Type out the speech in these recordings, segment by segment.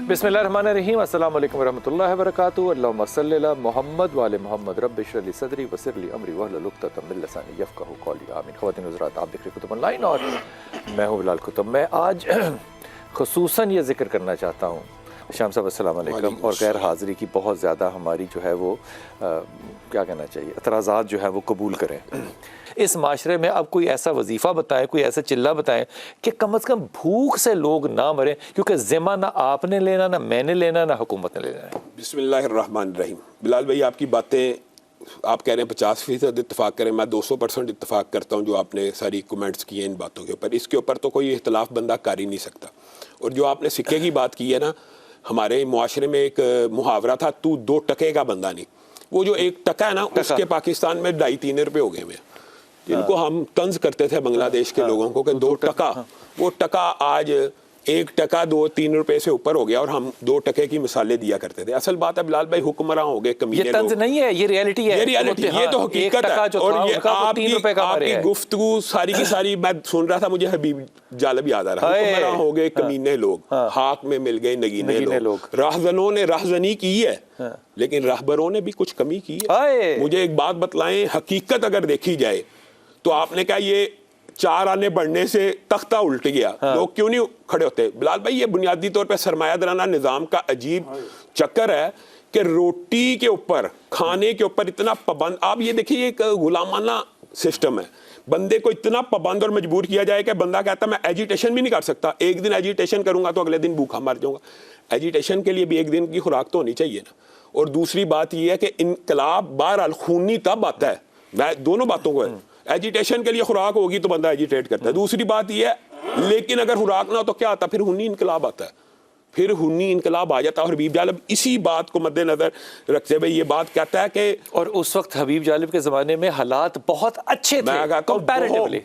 बिस्मिल्लाहिर्रहमानिर्रहीम, अस्सलाम वालेकुम रहमतुल्लाहि व बरकातुहू। अल्लाहुम्मा सल्लि अला मोहम्मद व आले मोहम्मद। रब्बि इश्रह ली सदरी वयस्सिर ली अमरी वहलुल उक़दतम मिन लिसानी यफ़क़हू क़ौली। आमीन। ख़वातीन हज़रात, आप देख रहे कुतुब ऑनलाइन और मैं हूँ बिलाल कुतुब। मैं आज ख़ुसूसन ये ज़िक्र करना चाहता हूँ, शाम साहब अस्सलाम वालेकुम, और गैर हाज़िरी की बहुत ज़्यादा हमारी जो है वो क्या कहना चाहिए, एतराज़ात जो है वो कबूल करें। इस माशरे में अब कोई ऐसा वजीफ़ा बताएं, कोई ऐसा चिल्ला बताएं कि कम अज़ कम भूख से लोग ना मरें, क्योंकि ज़िम्मा ना आपने लेना, ना मैंने लेना, ना हुकूमत ने लेना है। बिस्मिल्लाहिर्रहमानिर्रहीम। बिलाल भाई, आपकी बातें, आप कह रहे हैं 50% इत्तफाक करें, मैं 200% इत्तफाक करता हूँ जो आपने सारी कमेंट्स किए इन बातों के ऊपर। इसके ऊपर तो कोई इख्तलाफ बंदा कर ही नहीं सकता। और जो आपने सिक्के की बात की है ना, हमारे मुआशरे में एक मुहावरा था, तू 2 टके का बंदा नहीं। वो जो 1 टका है ना, उसके पाकिस्तान में 2.5-3 रुपये हो गए हुए हैं, जिनको हम तंज करते थे बांग्लादेश के लोगों को कि 2 टका। वो टका आज 1 टका 2-3 रुपए से ऊपर हो गया, और हम 2 टके की मिसालें दिया करते थे। असल बात है बिलाल भाई, हुक्मरान हो गए, कमीने ये तंज नहीं है, ये रियलिटी है, ये रियलिटी, ये तो हकीकत है। और ये आपकी गुफ्तगू सारी की सारी मैं सुन रहा था, मुझे हबीब जालब याद आ रहा है। हुक्मरान हो गए, कमीने लोग, हाक में मिल गए नगीने लोग। राहजनों ने राहजनी की है, लेकिन रहबरों ने भी कुछ कमी की है। मुझे एक बात बतलाएं, हकीकत अगर देखी जाए तो आपने कहा ये 4 आने बढ़ने से तख्ता उल्ट गया, लोग क्यों नहीं खड़े होते? बिलाल भाई, ये बुनियादी तौर पे सरमायादाराना निज़ाम का अजीब चक्कर है कि रोटी के ऊपर, खाने के ऊपर इतना पाबंद। आप ये देखिए, एक गुलामाना सिस्टम है। बंदे को इतना पाबंद और मजबूर किया जाए कि बंदा कहता मैं एजिटेशन भी नहीं कर सकता। एक दिन एजिटेशन करूंगा तो अगले दिन भूखा मर जाऊंगा। एजिटेशन के लिए भी एक दिन की खुराक तो होनी चाहिए ना। और दूसरी बात यह है कि इनकलाब बहरहाल खूनी तब आता है, मैं दोनों बातों को है। एजिटेशन के लिए खुराक होगी तो बंदा एजिटेट करता है। दूसरी बात यह है, लेकिन अगर खुराक ना हो तो क्या आता है? फिर हुन्नी इनकलाब आता है, फिर हुन्नी इनकलाब आ जाता है। और हबीब जालिब इसी बात को मद्देनजर रखते हुए ये बात कहता है कि, और उस वक्त हबीब जालिब के ज़माने में हालात बहुत अच्छे थे कंपैरेटिवली।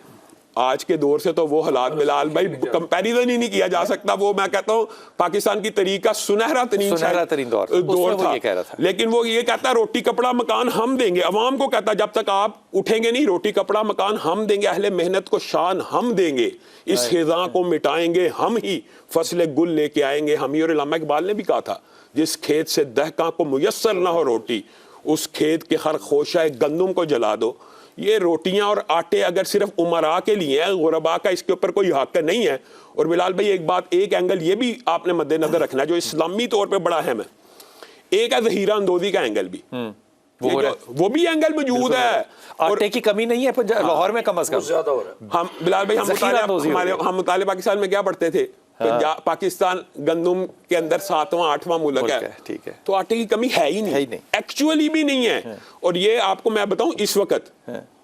आज के दौर से तो वो हालात बिलाल भाई कंपैरिजन ही नहीं किया जा सकता। वो मैं कहता हूँ पाकिस्तान की तरीक का सुनहरा तरीन दौर था। लेकिन वो ये कहता है रोटी कपड़ा मकान हम देंगे। अवाम को कहता है जब तक आप उठेंगे नहीं, रोटी कपड़ा मकान हम देंगे, अहले मेहनत को शान हम देंगे, इस खिज़ां को मिटाएंगे हम ही, फसले गुल लेके आएंगे हम ही। और इल्लामा इकबाल ने भी कहा था, जिस खेत से दहका को मुयस्सर ना हो रोटी, उस खेत के हर खोशा गंदुम को जला दो। ये रोटियां और आटे अगर सिर्फ उमरा के लिए है, गुरबा का इसके ऊपर कोई हक नहीं है। और बिलाल भाई एक बात, एक एंगल ये भी आपने मद्देनजर रखना है जो इस्लामी तौर पे बड़ा अहम है। एक है ज़हीरा अंदोज़ी का एंगल भी, वो भी एंगल मौजूद है। आटे की कमी नहीं है लाहौर में, कम अज कम ज्यादा हो रहा है। हम बिलाल भाई, हम मुताले पाकिस्तान में क्या पढ़ते थे? पाकिस्तान गंदुम के अंदर 7वां 8वां मुल्क है, ठीक है। तो आटे की कमी है ही नहीं, एक्चुअली भी नहीं है। और ये आपको मैं बताऊं, इस वक्त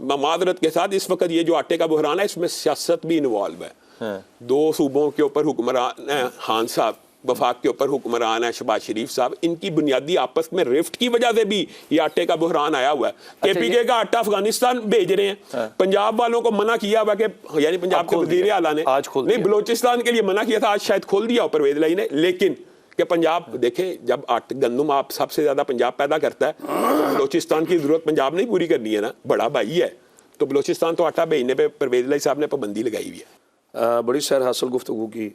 मादरत के साथ, इस वक्त ये जो आटे का बहरान है, इसमें सियासत भी इन्वॉल्व है। 2 सूबों के ऊपर हुक्मरान है, खान साहब, वफाक के ऊपर हुक्मरान है शहबाज शरीफ साहब। इनकी बुनियादी आपस में रिफ्ट की वजह से भी ये आटे का बहरान आया हुआ है। केपीके का आटा अफगानिस्तान भेज रहे हैं। पंजाब वालों को मना किया हुआ कि, यानी पंजाब के वजीर आला ने नहीं, बलोचिस्तान के लिए मना किया था, आज शायद खोल दिया परवेज लाई ने। लेकिन कि पंजाब देखे, जब गंदुम आप सबसे ज्यादा पंजाब पैदा करता है, तो बलोचिस्तान की जरूरत पंजाब नहीं पूरी करनी है ना, बड़ा भाई है। तो बलोचिस्तान तो आटा भेजने पे परवेज लाई साहब ने पाबंदी लगाई हुई है। बड़ी सैर हासिल गुफ्तगू की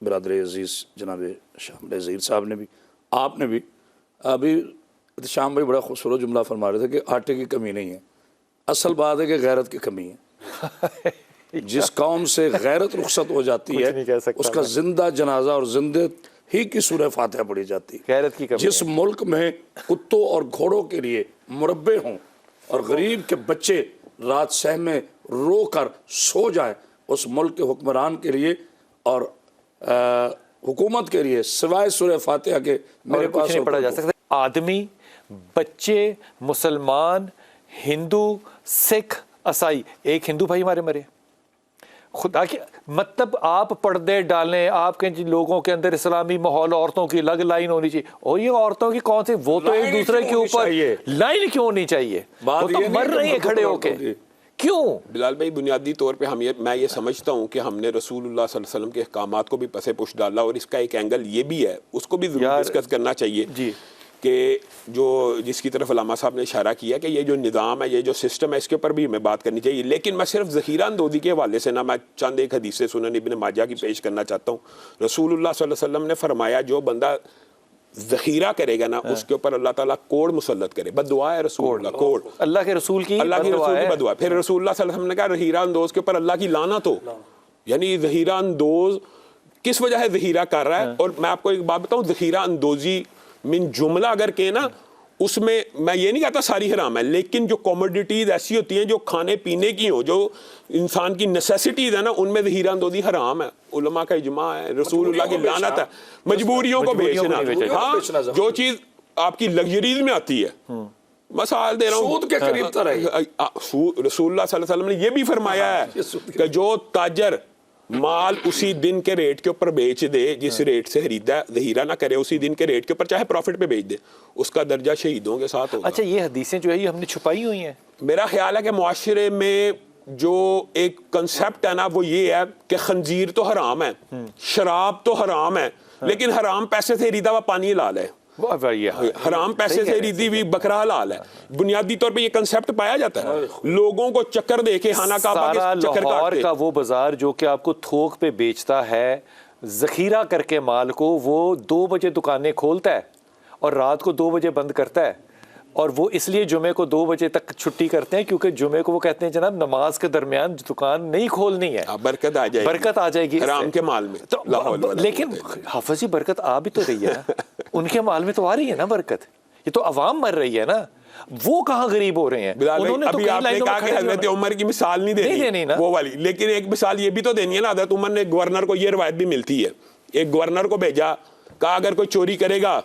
बरदर अजीज़ जनाब शाम नज़ीर साहब ने भी, आपने भी। अभी शाम भाई बड़ा खूबसूरत जुमला फरमा रहे थे कि आटे की कमी नहीं है, असल बात है कि गैरत की कमी है। जिस कौम से गैरत रुखसत हो जाती है, उसका जिंदा जनाजा और जिंदे ही की सूरह फातिहा पढ़ी जाती है। गैरत की कमी। जिस मुल्क में कुत्तों और घोड़ों के लिए मुरब्बे हों और गरीब के बच्चे रात सह में रो कर सो जाए, उस मुल्क के हुक्मरान के लिए और हुकूमत के लिए सिवाय सूरह फातिहा के मेरे पास नहीं पढ़ा जा सकता। आदमी, बच्चे, मुसलमान, हिंदू, सिख, ईसाई, एक हिंदू भाई हमारे मरे। खुदा की मतलब आप पर्दे डालें, आपके लोगों के अंदर इस्लामी माहौल, औरतों की अलग लाइन होनी चाहिए। और ये औरतों की कौन सी, वो तो एक दूसरे के ऊपर लाइन क्यों होनी चाहिए? वो तो मर रही है खड़े होके, क्यों? बिलाल भाई, बुनियादी तौर पे मैं ये समझता हूँ कि हमने रसूलुल्लाह सल्लल्लाहु अलैहि वसल्लम के अहकामात को भी पसे पुश डाला, और इसका एक एंगल ये भी है, उसको भी जरूर डिस्कस करना चाहिए जी। کہ جو جس کی طرف علامہ صاحب نے اشارہ کیا کہ یہ جو نظام ہے, یہ جو سسٹم ہے, اس کے اوپر بھی ہمیں بات کرنی چاہیے. لیکن میں صرف ذخیرہ اندوزی کے حوالے سے نہ, میں چند ایک حدیث سنن ابن ماجہ کی پیش کرنا چاہتا ہوں. رسول اللہ صلی اللہ علیہ وسلم نے فرمایا جو بندہ ذخیرہ کرے گا نا اس کے اوپر اللہ تعالیٰ کوڑ مسلط کرے. بد دعا ہے رسول اللہ, کوڑ اللہ کے رسول کی بد دعا. پھر رسول اللہ صلی اللہ علیہ وسلم نے کہا ذخیرہ اندوز کے اوپر اللہ کی لعنت ہو. یعنی ذخیرہ اندوز کس وجہ ہے ذخیرہ کر رہا ہے. اور میں آپ کو ایک بات بتاؤں, ذخیرہ اندوزی من جملہ اگر کہیں نا, اس میں یہ نہیں کہتا ساری حرام ہے, لیکن جو کوموڈیٹیز ایسی ہوتی ہیں جو کھانے پینے کی ہوں, جو انسان کی نیسیسٹیز ہیں نا, ان میں ذخیرہ اندوزی حرام ہے. علماء کا اجماع ہے, رسول اللہ کی لعنت ہے. مجبوریوں کو بیچنا, ہاں جو چیز آپ کی لگژریز میں آتی ہے. مثال دے رہا ہوں, سود کے قریب تر ہے. رسول اللہ صلی اللہ علیہ وسلم نے یہ بھی فرمایا ہے کہ جو تاجر مال اسی دن کے ریٹ کے اوپر بیچ دے, جس ریٹ سے خریدا ہے, ذخیرہ نہ کرے, اسی دن کے ریٹ کے اوپر چاہے پروفٹ پہ بیچ دے, اس کا درجہ شہیدوں کے ساتھ ہوگا. اچھا, یہ حدیثیں جو ہے یہ ہم نے چھپائی ہوئی ہیں. میرا خیال ہے کہ معاشرے میں جو ایک کنسیپٹ ہے نا وہ یہ ہے کہ خنزیر تو حرام ہے, شراب تو حرام ہے, لیکن حرام پیسے سے خریدا ہوا پانی حلال ہے, حرام پیسے سے خریدی ہوئی بکرا حلال ہے. بنیادی طور پہ یہ کنسیپٹ پایا جاتا ہے. لوگوں کو چکر دے کے خانہ کعبہ کے چکر لاہور کا وہ بازار جو کہ آپ کو تھوک پہ بیچتا ہے, ذخیرہ کر کے مال کو, وہ 2 بجے دکانیں کھولتا ہے اور رات کو 2 بجے بند کرتا ہے. اور وہ اس لیے جمعے کو 2 بجے تک چھٹی کرتے ہیں کیونکہ جمعے کو وہ کہتے ہیں جناب نماز کے درمیان دکان نہیں کھولنی ہے, برکت آ جائے گی, برکت آ جائے گی حرام کے مال میں. لیکن حافظ جی برکت آ بھی تو رہی ہے نا, ان کے مال میں تو آ رہی ہے نا برکت. یہ تو عوام مر رہی ہے نا, وہ کہاں غریب ہو رہے ہیں. ابھی آپ نے کہا کہ حضرت عمر کی مثال نہیں دینی وہ والی, لیکن ایک مثال یہ بھی تو دینی ہے نا. حضرت عمر نے گورنر کو یہ روایت بھی ملتی ہے, ایک گورنر کو بھیجا, کہا اگر کوئی چوری کرے گا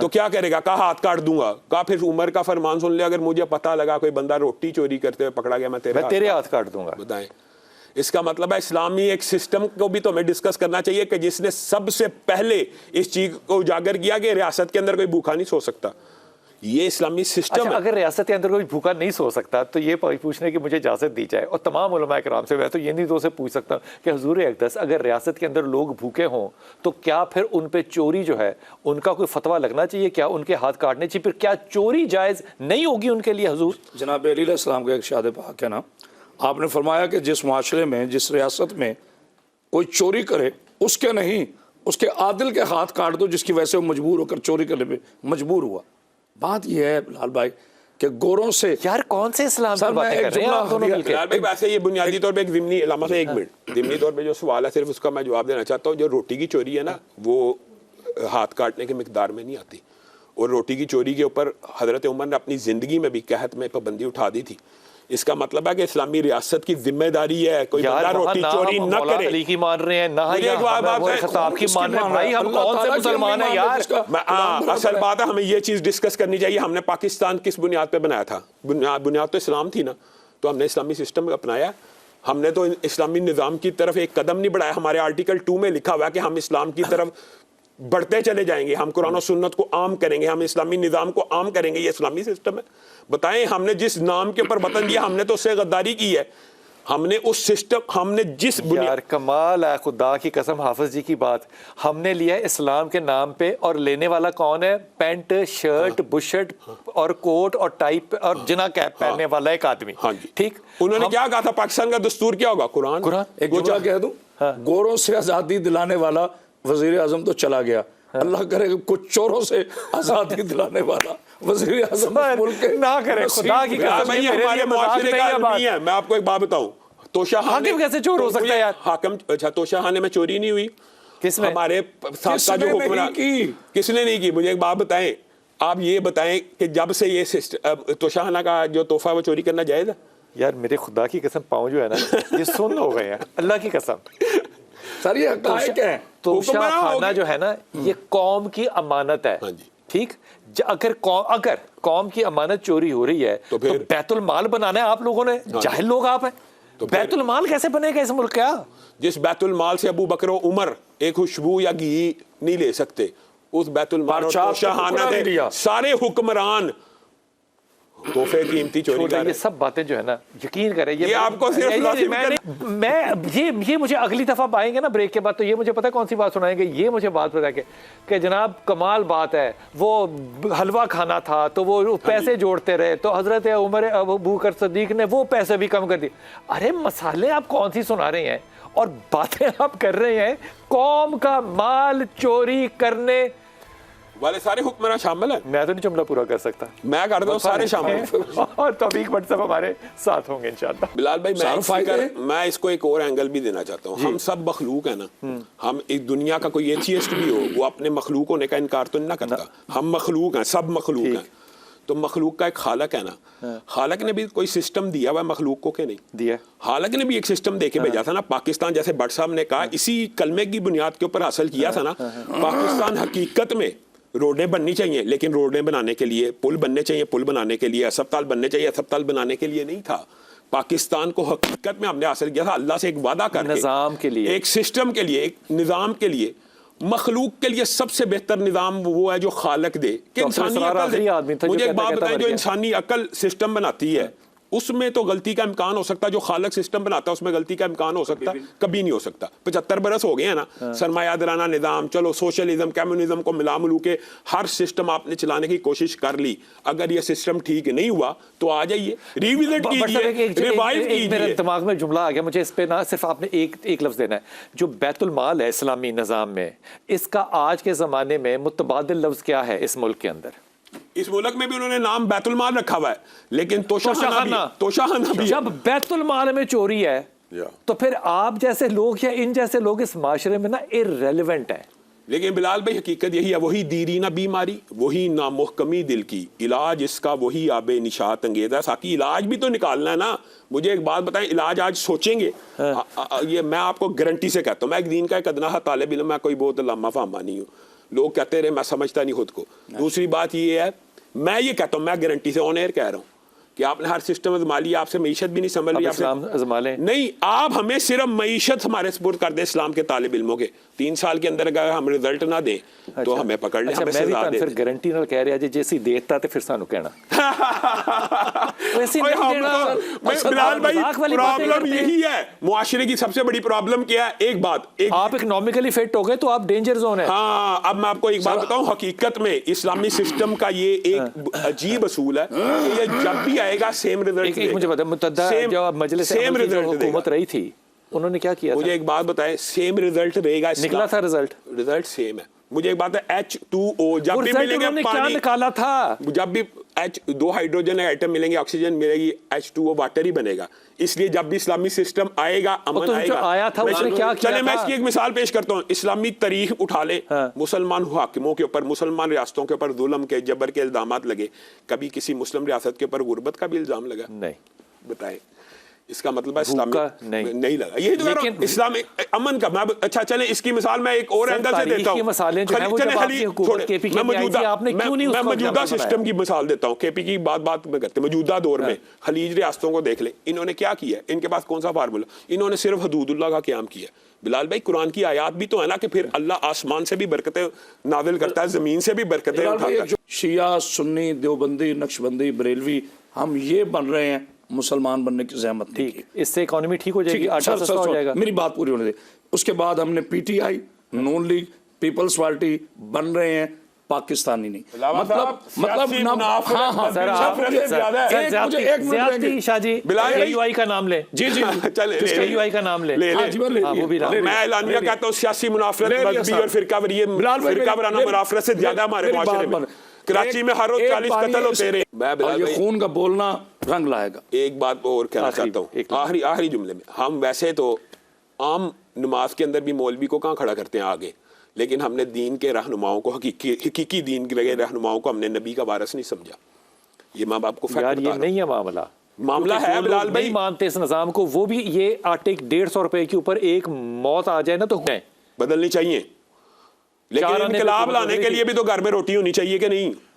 تو کیا کرے گا, کہا ہاتھ کاٹ دوں گا. کہا پھر عمر کا فرمان سن لے, اگر مجھے پتہ لگا کوئی بندہ روٹی چوری کرتے ہوئے پکڑا گیا, میں تیرے ہاتھ کاٹ دوں گا. بتائیں, اس کا مطلب ہے اسلامی ایک سسٹم کو بھی تو ہمیں ڈسکس کرنا چاہیے کہ جس نے سب سے پہلے اس چیز کو اجاگر کیا کہ ریاست کے اندر کوئی بھوکا نہیں سو سکتا. یہ اسلامی سسٹم ہے. اگر ریاست کے اندر کوئی بھوکا نہیں سو سکتا تو یہ پوچھنے کی مجھے اجازت دی جائے, اور تمام علماء کرام سے میں تو یہ نہیں تو سے پوچھ سکتا کہ حضور اقدس اگر ریاست کے اندر لوگ بھوکے ہوں تو کیا پھر ان پہ چوری جو ہے ان کا کوئی فتویٰ لگنا چاہیے, کیا ان کے ہاتھ کاٹنے چاہیے, پھر کیا چوری جائز نہیں ہوگی ان کے لیے. حضور جناب علی علیہ السلام کا ایک ارشاد پاک ہے نا, آپ نے فرمایا کہ جس معاشرے میں, جس ریاست میں کوئی چوری کرے اس کے نہیں, اس کے عادل کے ہاتھ کاٹ دو جس کی وجہ سے وہ مجبور ہو کر چوری کرنے پہ مجبور ہوا. بات یہ ہے بلال بھائی کہ گوروں سے, یار کون سے اسلام کی باتیں کر رہے ہیں آپ دونوں مل کے. بلال بھائی ویسے یہ بنیادی طور پہ ایک ضمنی, علامہ سے ایک منٹ, ضمنی طور پہ جو سوال ہے صرف اس کا میں جواب دینا چاہتا ہوں. جو روٹی کی چوری ہے نا وہ ہاتھ کاٹنے کی مقدار میں نہیں آتی, اور روٹی کی چوری کے اوپر حضرت عمر نے اپنی زندگی میں بھی قحط میں پابندی اٹھا دی تھی. اس کا مطلب ہے کہ اسلامی ریاست کی ذمہ داری ہے کوئی بندہ روٹی چوری نہ کرے. علی کی مان رہے ہیں نہ خطاب کی مان رہے ہیں, بھائی ہم کون سے مسلمان ہیں یار. اصل بات ہے ہمیں یہ چیز ڈسکس کرنی چاہیے. ہم نے پاکستان کس بنیاد پہ بنایا تھا؟ بنیاد تو اسلام تھی نا, تو ہم نے اسلامی سسٹم اپنایا. ہم نے تو اسلامی نظام کی طرف ایک قدم نہیں بڑھایا. ہمارے آرٹیکل 2 میں لکھا ہوا ہے کہ ہم اسلام کی طرف بڑھتے چلے جائیں گے, ہم قرآن و سنت کو عام کریں گے, ہم اسلامی نظام کو عام کریں گے. یہ اسلامی سسٹم ہے. بتائیں, ہم نے جس نام کے اوپر وطن دیا ہم نے تو اس سے غداری کی ہے. ہم نے اس سسٹم, ہم نے جس یار کمال ہے خدا کی قسم حافظ جی کی بات, ہم نے لیا اسلام کے نام پہ, اور لینے والا کون ہے؟ پینٹ شرٹ بشرٹ اور کوٹ اور ٹائی اور جنا کیپ پہننے والا ایک آدمی. ٹھیک, انہوں نے کیا کہا تھا پاکستان کا دستور کیا ہوگا؟ قرآن. ایک جملہ کہہ دوں, گوروں سے آزادی دلانے والا وزیر اعظم تو چلا گیا, اللہ کرے کچھ چوروں سے آزادی دلانے والا وزیر اعظم ملک کے نہ کرے. خدا کی قسم ہمارے معاشرے کا نہیں ہے. میں آپ کو ایک بات بتاؤں, توشہ حاکم کیسے چور ہو سکتا ہے یار؟ حاکم, اچھا توشہ خانے میں چوری نہیں ہوئی؟ کس میں؟ ہمارے ساتھ کا جو حکمران, کس نے نہیں کی؟ مجھے ایک بات بتائیں, آپ یہ بتائیں کہ جب سے یہ توشہ خانہ کا جو تحفہ وہ چوری کرنا جائز ہے؟ یار میرے خدا کی قسم پاؤں جو ہے نا یہ سن ہو گئے ہیں اللہ کی قسم. سر یہ حقائق ہے. توشہ خانہ جو ہے نا یہ قوم کی امانت ہے. ٹھیک, اگر قوم کی امانت چوری ہو رہی ہے تو بیت المال بنانا ہے آپ لوگوں نے. جاہل لوگ آپ ہیں. بیت المال کیسے بنے گا اس ملک کا؟ جس بیت المال سے ابو بکر و عمر ایک خوشبو یا گھی نہیں لے سکتے, اس بیت المال توشہ خانہ کے سارے حکمران तोहफे कीमती चोरी कर, ये सब बातें जो है ना, यकीन करें ये आपको सिर्फ मैं ये मुझे अगली दफा आएंगे ना ब्रेक के बाद, तो ये मुझे पता है कौन सी बात सुनाएंगे, ये मुझे बात पता है कि जनाब कमाल बात है, वो हलवा खाना था तो वो पैसे जोड़ते रहे, तो हजरत उमर अबू बकर सिद्दीक ने वो पैसे भी कम कर दिए। अरे मसाले आप कौन सी सुना रहे हैं और बातें आप कर रहे हैं, कौम का माल चोरी करने वाले सारे हुक्मरान शामिल हैं। मैं तो नहीं जुमला पूरा कर सकता, मैं कर दूं, सारे शामिल हैं। और तौफीक भट्ट साहब हमारे साथ होंगे इंशाअल्लाह। बिलाल भाई मैं इसको एक और एंगल भी देना चाहता हूँ। हम सब मखलूक है ना, हम एक दुनिया का कोई एथियस्ट भी हो वो अपने मखलूक होने का इनकार तो नहीं करता। हम मखलूक हैं, सब मखलूक हैं, तो मखलूक का एक खालक है ना, खालक ने भी कोई सिस्टम दिया हुआ मखलूक को के नहीं दिया, खालक ने भी एक सिस्टम दे के भेजा था ना। पाकिस्तान जैसे भट्ट साहब ने कहा इसी कलमे की बुनियाद के ऊपर हासिल किया था ना। पाकिस्तान हकीकत में रोडें बननी चाहिए, लेकिन रोडें बनाने के लिए पुल बनने चाहिए, पुल बनाने के लिए अस्पताल बनने चाहिए, अस्पताल बनाने के लिए नहीं था। पाकिस्तान को हकीकत में हमने हासिल किया था अल्लाह से एक वादा करके, निज़ाम के लिए, एक सिस्टम के लिए, एक निज़ाम के लिए। मखलूक के लिए सबसे बेहतर निज़ाम वो है जो खालक दे कि इंसानी अकल दे। मुझे एक बात बताएं, जो इंसानी अकल सिस्टम बनाती है उसमें तो गलती का इम्कान हो सकता है, जो खालक सिस्टम बनाता है उसमें गलती का इम्कान हो सकता है, कभी नहीं हो सकता। 75 बरस हो गए हैं ना, सरमायादाराना निज़ाम, चलो सोशलिज्म कम्युनिज्म को मिला मिलू के हर सिस्टम आपने चलाने की कोशिश कर ली। अगर ये सिस्टम ठीक नहीं हुआ तो आ जाइए, रिविजिट कीजिए, रिवाइव कीजिए। मेरे दिमाग में जुमला आ गया, मुझे इस पे ना सिर्फ आपने एक लफ्ज देना है। जो बैतुल माल है इस्लामी निज़ाम में, इसका आज के ज़माने में मुतबादिल लफ्ज क्या है इस मुल्क के अंदर? इस मुल्क में भी उन्होंने नाम बैतुल माल रखा हुआ है, लेकिन तोशाखाना भी। जब बैतुल माल में चोरी है तो फिर आप जैसे लोग या इन जैसे लोग इस माशरे में ना इररेलेवेंट है। लेकिन बिलाल भाई हकीकत यही है, वही दीरीना बीमारी, वही नामुहकमी दिल की, इलाज इसका वही आबे निशात अंगेज है। साकी इलाज भी तो निकालना है ना। मुझे एक बात बताएं, इलाज आज सोचेंगे ये मैं आपको गारंटी से कहता हूँ, मैं एक दीन का एक अदना तालिब इल्म, मैं कोई बहुत लम्मा फामा नहीं हूँ। लोग कहते रहे मैं समझता नहीं खुद को। दूसरी बात ये है, मैं ये कहता हूँ, मैं गारंटी से ऑन एयर कह रहा हूँ कि आपने हर सिस्टम आजमा लिया, आपसे मईशत भी नहीं समझ ली, आपसे नहीं, आप हमें सिर्फ मईशत हमारे सपोर्ट कर दें इस्लाम के तालिब इल्मों के। 3 साल के अंदर अगर हम रिजल्ट ना दें तो हमें पकड़ लें, हमें सजा दें। फिर गारंटी नाल कह रहा जी जैसी देता ते फिर सानू कहना वैसे बिलाल भाई प्रॉब्लम यही है, मुआशरे की सबसे बड़ी प्रॉब्लम क्या है? एक बात, आप इकोनॉमिकली फिट हो गए तो आप डेंजर जोन है। हाँ, अब मैं आपको एक बात बताऊं, हकीकत में इस्लामी सिस्टम का ये एक अजीब असूल है, ये जब भी आएगा सेम रिजल्ट। मुझे पता मुतद्दा जब मजलिस सेम रिजल्ट हुकूमत रही थी उन्होंने क्या किया? मुझे एक बात बताएं, सेम रिजल्ट रहेगा, निकला था रिजल्ट सेम है। मुझे एक बात है, H2O जब भी मिलेंगे पानी, क्या निकाला था? जब भी दो हाइड्रोजन आइटम मिलेंगे, ऑक्सीजन मिलेगी, H2O वाटर ही बनेगा। इसलिए जब भी इस्लामी सिस्टम आएगा, अमन आएगा। आया था उसने क्या किया? चले मैं इसकी एक मिसाल पेश करता हूँ। इस्लामी तारीख उठा ले, मुसलमान हाकिमों के ऊपर, मुसलमान रियासतों के ऊपर जुल्म के, जबर के इल्जामात लगे। कभी किसी मुस्लिम रियासत के ऊपर गुर्बत का भी इल्जाम लगा? नहीं। बताए इसका मतलब है इस्लाम नहीं लगा। ये तो लेकिन इस्लाम अमन का। मैं अच्छा चले इसकी मिसाल मैं एक और एंगल से देता हूँ। मैं मौजूदा सिस्टम की मिसाल देता हूँ। केपी की बात में करते मौजूदा दौर में खलीज रियासतों को देख ले, इन्होंने क्या किया? इनके पास कौन सा फार्मूला? इन्होंने सिर्फ हदूदुल्लाह का क़याम किया। बिलाल भाई कुरान की आयात भी तो है ना कि फिर अल्लाह आसमान से भी बरकतें नाजिल करता है, जमीन से भी बरकतें उठाता है। शिया, सुन्नी, देवबंदी, नक्शबंदी, बरेलवी, हम ये बन रहे हैं मुसलमान बनने की ज़हमत नहीं की। इससे इकोनॉमी ठीक हो जाएगी, आटा सस्ता हो जाएगा। मेरी बात पूरी होने दे। उसके बाद हमने पीटीआई, नून लीग, पीपल्स पार्टी बन रहे हैं, पाकिस्तानी नहीं। मतलब KUI का नाम ले। जी KUI का नाम ले। मैं एलानिया कहता हूँ सियासी मुनाफरत, मजहबी और फिरकावाराना मुनाफरत से ज्यादा हमारे माशरे में कराची में हर रोज 40 कत्ल होते रहे। ये खून का बोलना रंग लाएगा। एक बात और कहना चाहता हूँ आखिरी जुमले में, हम वैसे तो आम नमाज के अंदर भी मौलवी को कहाँ खड़ा करते हैं आगे, लेकिन हमने दीन के रहनुमाओं को, हकीकी दीन के रहनुमाओं को हमने नबी का वारिस नहीं समझा। ये माँ बाप को यार ये नहीं है मामला है बिलाल भाई, मानते इस निजाम को। वो भी ये आटे 150 रुपए के ऊपर एक मौत आ जाए ना तो बदलनी चाहिए, लेकिन इनकलाब लाने के लिए भी तो घर में रोटी होनी चाहिए कि नहीं?